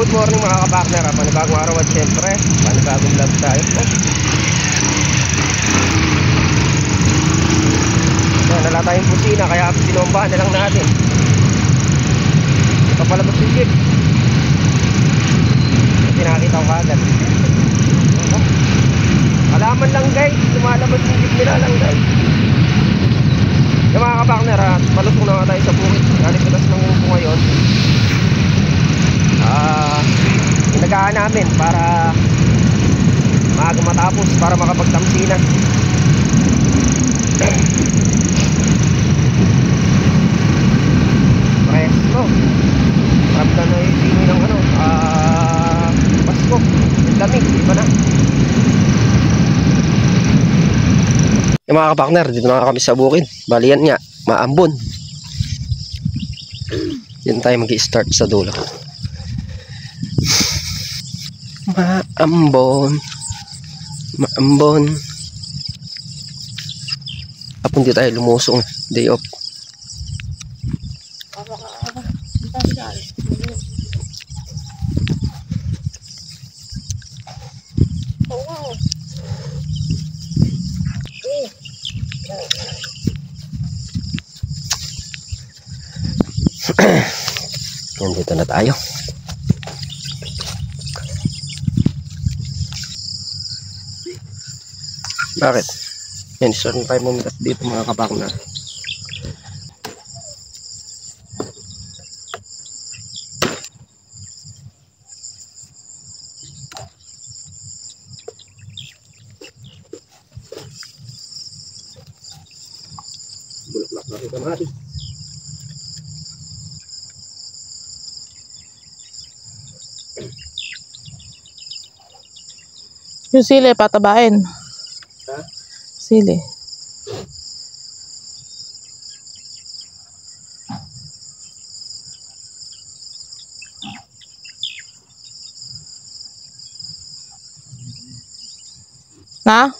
Good morning mga ka-partner, panibagong araw at syempre panibagong vlog tayo. Wala tayong busina kaya sinombahan na lang natin. Papalabas yung jeep kasi nakakita ko kagad. Alaman lang guys, lumalabas yung jeep nila lang guys. Yung mga ka-partner, palusong na nga tayo sa bukid. Kalipitas ng upo ngayon. Inagaan namin para maaga matapos para makapagtamsina. Presto ramdam na yung tingin ng Pasko, yung lamig, iba na. Yung mga kapakner, dito na kami sa bukid. Bali yan nga, maambon. Yan tayo mag-i-start sa dulo. Maambon. Maambon. Hapon di tayo lumusong. Day off. Nandito na tayo. Bakit? Yan, start na tayo mumitas dito mga kapakner. Bulaklak na rin kamatis. Yung sili, patabain. Ha? Sili. Na?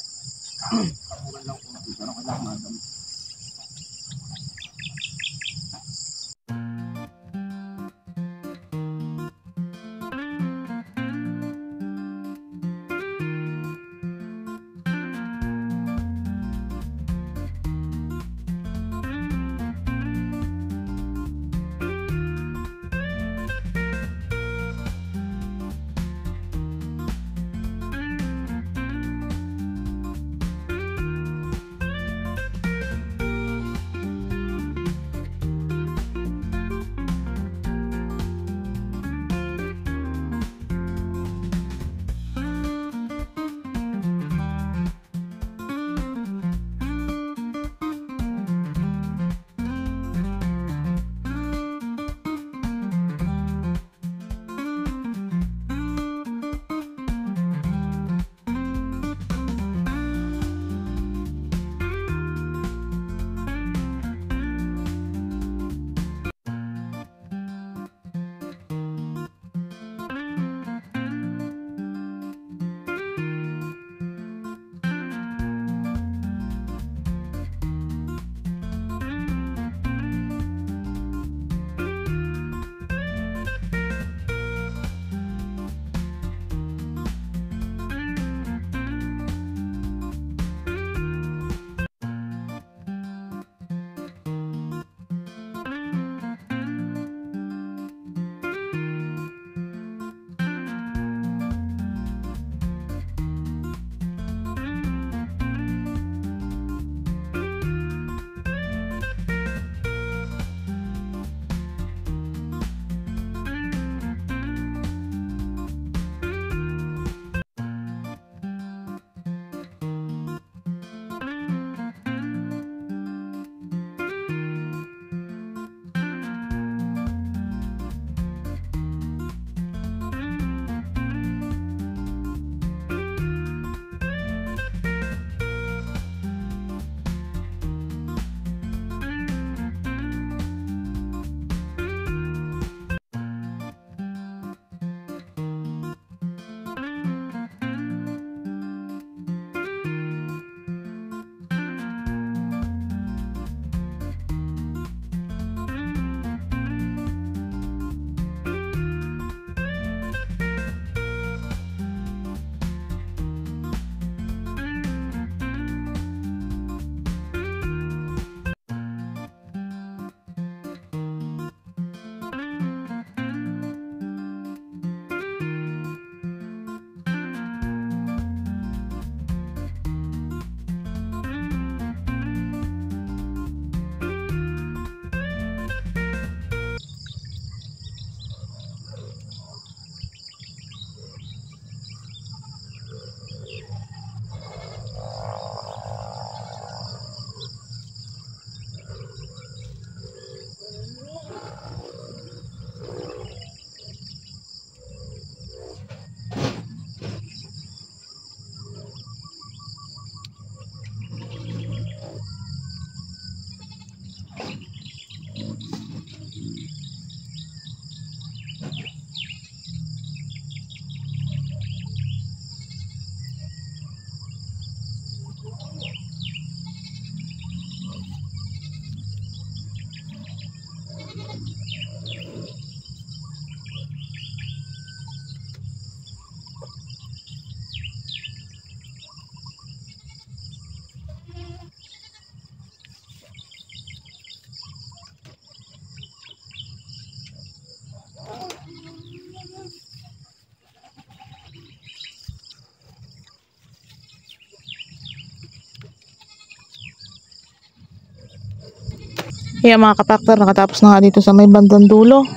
Ayan mga kapakter, nakatapos na nga dito sa may bandang dulo.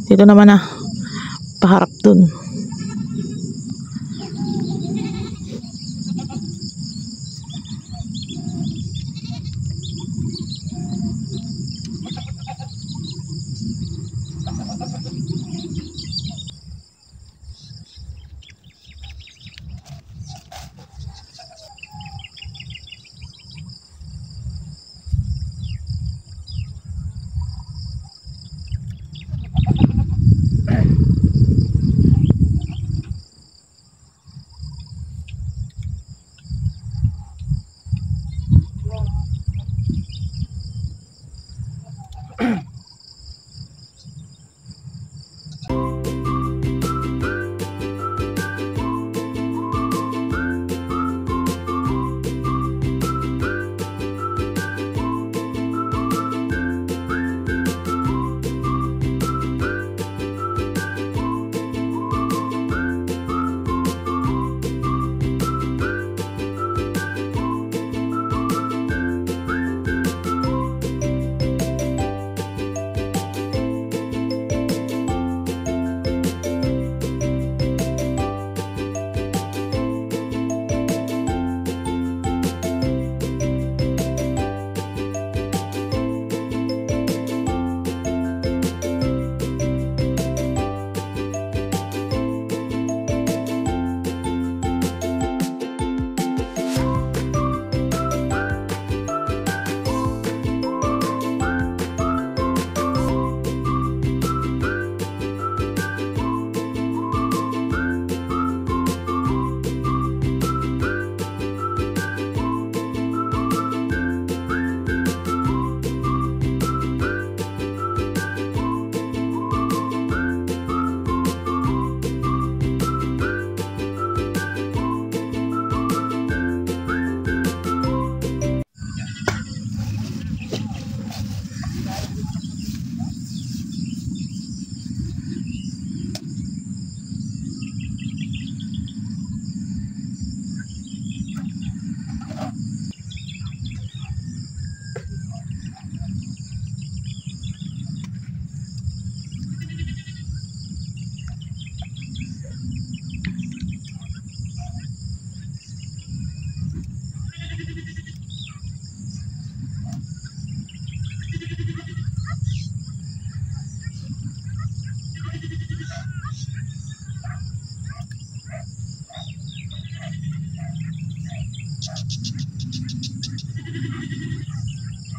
Dito naman na, paharap dun.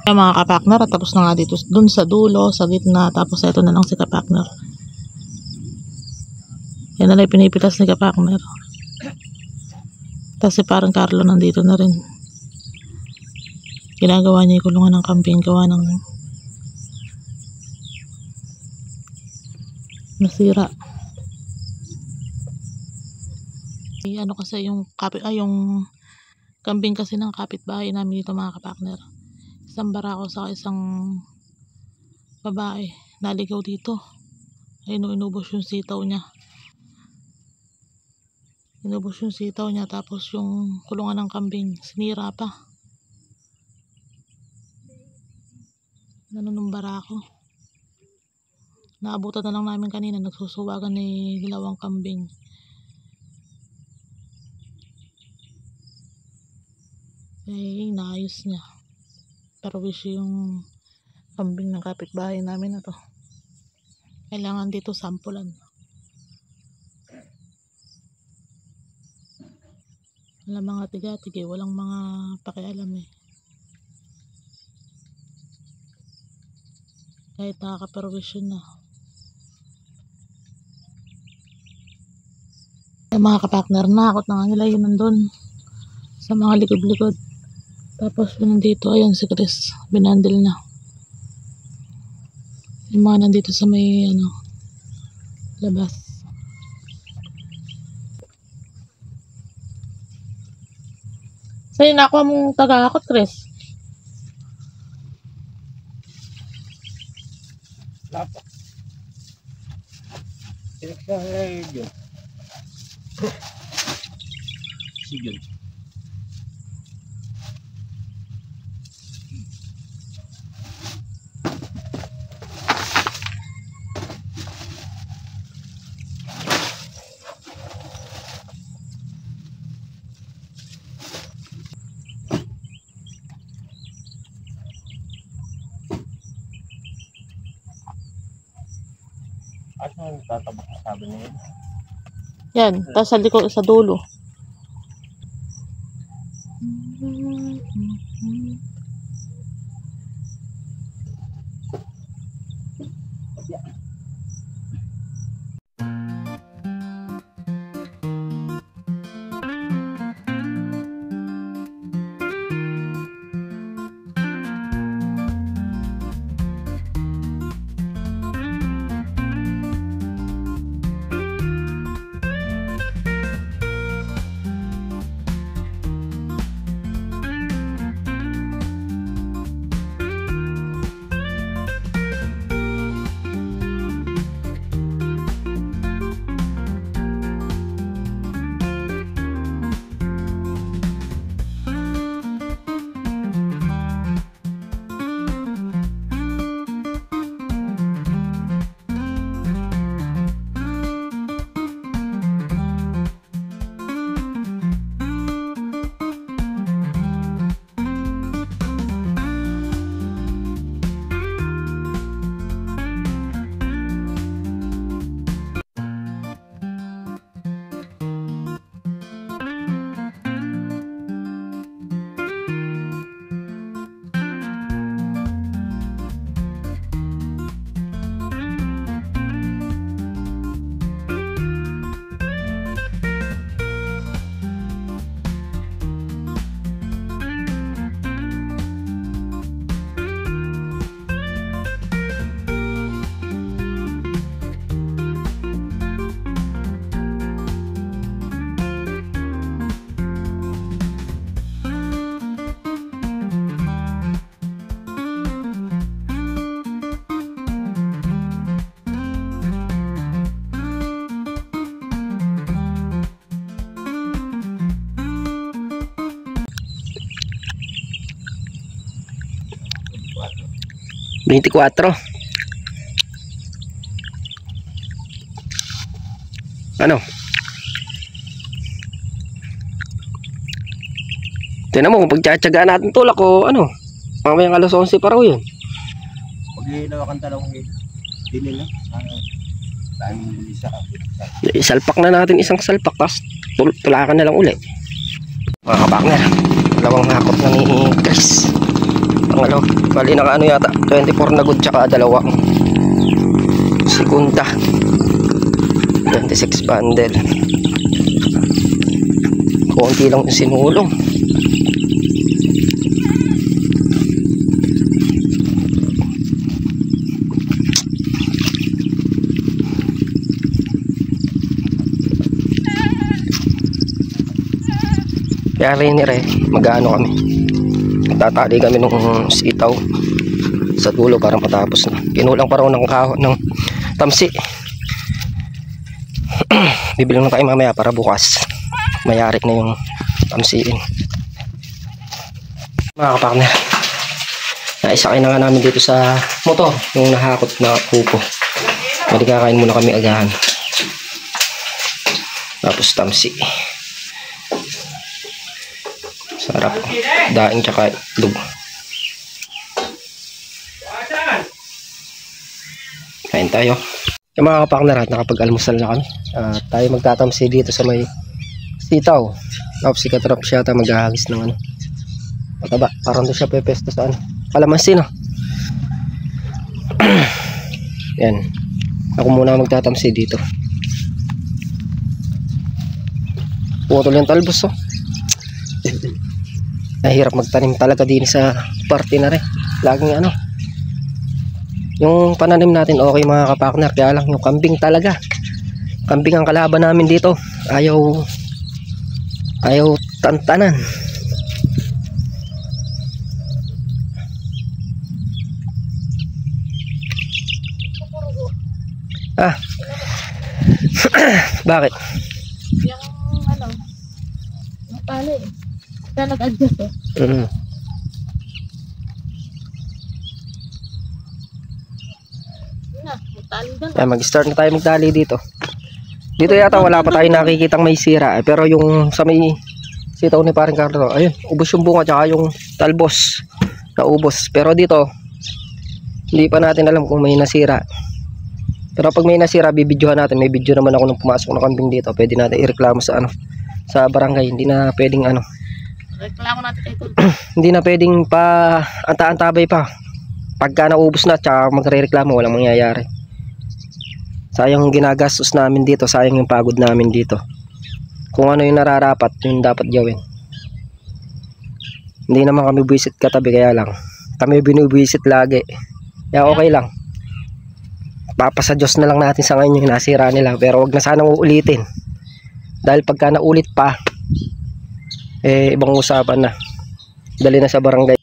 Ayan mga kapakner, tapos na nga dito dun sa dulo, sa gitna, tapos ito na lang si kapakner. Yan na lang pinipitas ni kapakner. Tapos si parang Carlo nandito na rin. Ginagawa niya yung kulungan ng kambing, gawa ng nasira. Ano kasi yung yung kambing kasi ng kapitbahay namin dito mga kapakner. Isang barako sa isang babae naligaw dito. Ayun, inubos yung sitaw niya. Inubos yung sitaw niya, tapos yung kulungan ng kambing sinira pa. Ganun ng barako. Naabutan na lang namin kanina, nagsusuwagan ni dilawang kambing. Eh, naayos niya. Pero wish yung kambing ng kapitbahay namin na to. Kailangan dito sampulan. Walang mga tiga-tige, walang mga pakialam eh. Kahit nakaka-perwisyon na. Yung mga kapakner, nakakot na nga nila yun nandun sa mga likod-likod. Tapos yun nandito, ayun si Chris, binandil na. Yung mga nandito sa may labas. Sa'yo nakuha mong tagakot, Chris? Lapak. Sige. Sige. At nang tatabak na sabi niya. Yan, tapos sa likod, sa dulo. $24. Ano? Tignan mo kung pagtsatsagaan natin tulak o ano. Mamayang alas 11 pa raw yun. Pag hinawakan talong dinin na. Dahil isa ka. Isalpak na natin isang salpak tapos tulakan na lang uli. Mga kabakner, dalawang hakot na ni Chris. Pangalaw, bali naka ano yata 24 na good tsaka dalawang segunda 26 bundle. Konti lang yung sinulong. Yari ni Re, mag-ano kami, tatali kami nung sitaw sa dulo para matapos na. Kinulang pa raw ng tamsi. Bibili na tayo mamaya para bukas mayari na yung tamsiin. Mga kapartner, naisakay na nga namin dito sa motor yung nahakot na kupo. Pwede kakain muna kami agahan, tapos tamsi. Sarap. Daing tsaka itlog. Kain tayo. Yung mga kapartner, nakapag-almusal na kami. Tayo magtatamsi dito sa may sitaw. Tapos si Katrap siya maghahagis ng ano, mataba. Parang doon siya pepesto sa ano, kalamansi na. Yan. Ako muna magtatamsi dito. Putol yung talbos, oh. Nahirap magtanim talaga din sa party na rin. Laging ano, yung pananim natin okay mga kapartner, kaya lang yung kambing talaga. Kambing ang kalaban namin dito. Ayaw tantanan. Bakit? Yung ano, yung pala eh. Kaya nag-adjust eh. Tali doon. Mag-start na tayo magtali dito. Dito yata wala pa tayo nakikitang may sira eh. Pero yung sa may sitaw ni paring Carlo, ayun, ubos yung bunga tsaka yung talbos na ubos. Pero dito hindi pa natin alam kung may nasira. Pero pag may nasira, bibidyohan natin. May video naman ako nung pumasok ng kambing dito. Pwede natin ireklamo sa sa barangay. Hindi na pwedeng Reklamo natin kay Tol. hindi na pwedeng pa anta-antabay pa. Pagka naubos na, tsaka magre-reklamo, walang mangyayari. Sayang yung ginagastos namin dito, sayang yung pagod namin dito. Kung ano yung nararapat, yung dapat gawin. Hindi naman kami buwisit katabi, kaya lang kami binubuwisit lagi. Kaya okay lang. Papasa Diyos na lang natin sa ngayon yung nasira nila, pero wag na sanang uulitin. Dahil pagka naulit pa, ibang usapan na. Dali na sa barangay.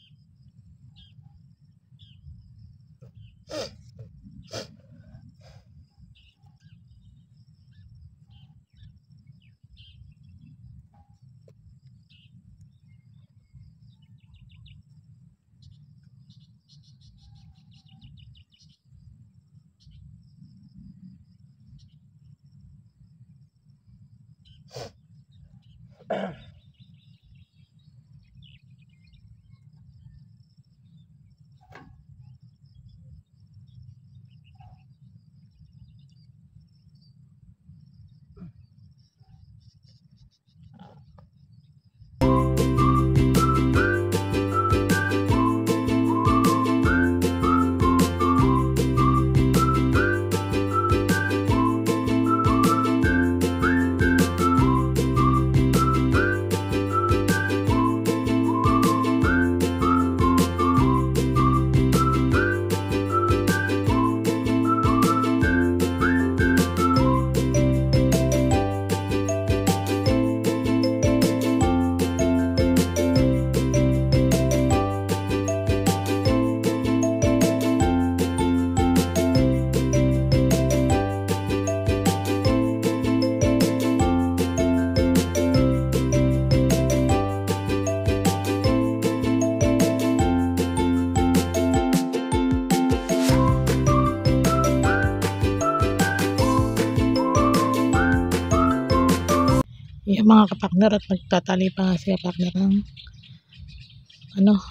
Yung mga kapakner at nagtatali pa nga si kapakner ng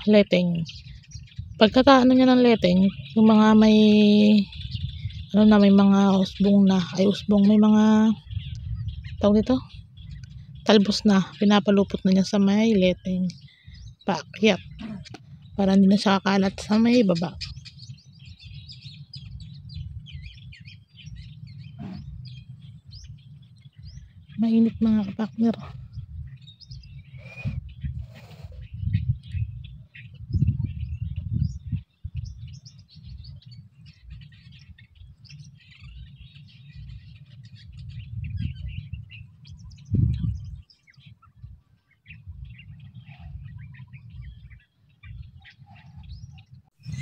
leteng. Pagkataano niya ng leteng, yung mga may may mga usbong, may mga tawag dito, talbos na, pinapalupot na niya sa may leteng, paakyat para hindi na siya kakalat sa may baba. Mainit mga kapakner.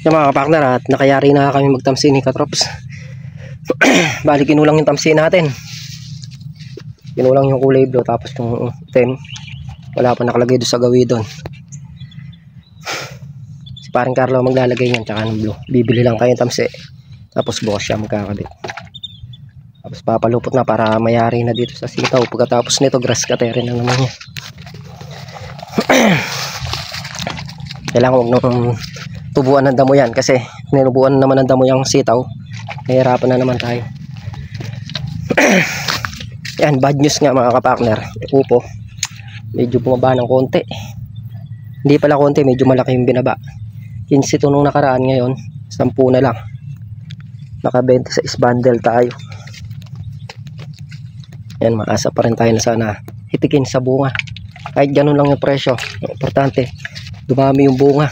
Yung mga kapakner, at nakayari na kami magtamsi ni Katrops. Bali kinulang yung tamsi natin. Kinulang yung kulay blue, tapos yung itim wala pa nakalagay doon sa gawi doon. Si paring Carlo maglalagay yan, tsaka ng blue. Bibili lang kayo ng tamsi, tapos bukas siya magkakabit. Tapos papalupot na para mayari na dito sa sitaw. Pagkatapos nito, grass cutter na naman niya. Kailangan huwag nung tubuan ng damo yan, kasi ninubuan naman ng damo yung sitaw, nahihirapan na naman tayo. Yan, bad news nga mga kapakner. Upo, medyo bumaba ng konti. Hindi pala konti, medyo malaki yung binaba. 15 ito nung nakaraan, ngayon 10 na lang. Naka 26 bundle tayo. Yan, maasa pa rin tayo na sana hitikin sa bunga. Kahit ganun lang yung presyo, importante dumami yung bunga.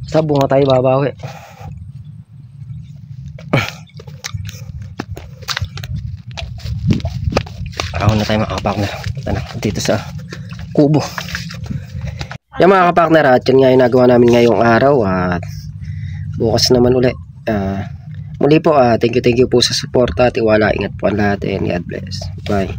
Sa bunga tayo babawi. Araw na tayo mga kapakner. Punta na dito sa kubo. Yan mga kapakner, at yun nga yung nagawa namin ngayong araw, at bukas naman ulit. Muli po, thank you po sa support at tiwala. Ingat po ang lahat and God bless. Bye.